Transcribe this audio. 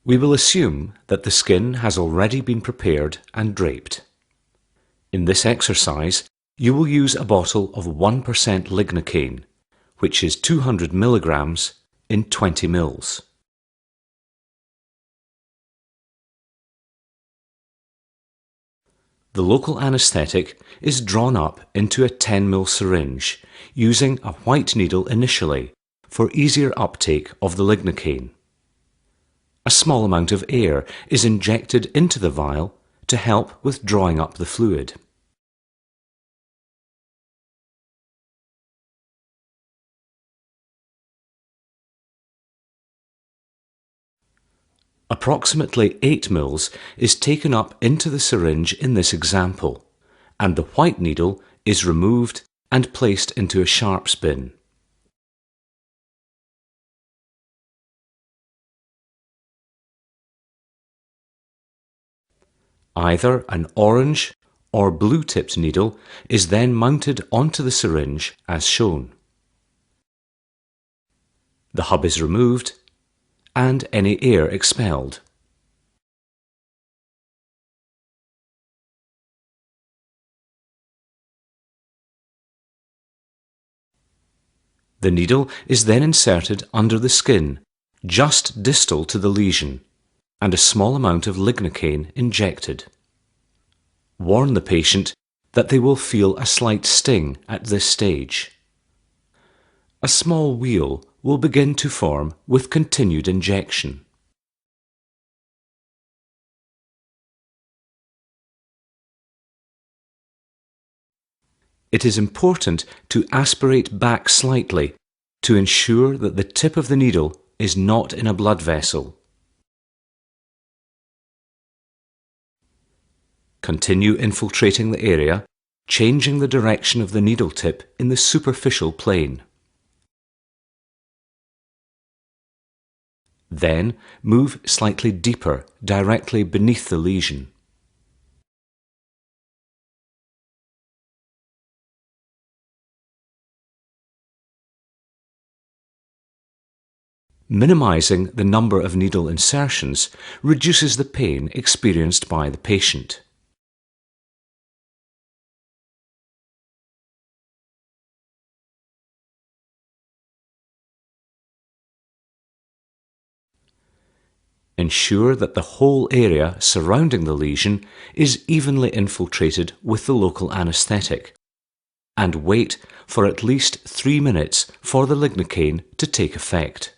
We will assume that the skin has already been prepared and draped. In this exercise, you will use a bottle of 1% lignocaine, which is 200 milligrams in 20 mils. The local anaesthetic is drawn up into a 10 ml syringe using a white needle initially for easier uptake of the lignocaine. A small amount of air is injected into the vial to help with drawing up the fluid. Approximately 8 mils is taken up into the syringe in this example, and the white needle is removed and placed into a sharps bin. Either an orange or blue-tipped needle is then mounted onto the syringe as shown. The hub is removed and any air expelled. The needle is then inserted under the skin, just distal to the lesion, and a small amount of lignocaine injected. Warn the patient that they will feel a slight sting at this stage. A small wheal will begin to form with continued injection. It is important to aspirate back slightly to ensure that the tip of the needle is not in a blood vessel. Continue infiltrating the area, changing the direction of the needle tip in the superficial plane. Then move slightly deeper directly beneath the lesion. Minimizing the number of needle insertions reduces the pain experienced by the patient. Ensure that the whole area surrounding the lesion is evenly infiltrated with the local anaesthetic, and wait for at least 3 minutes for the lignocaine to take effect.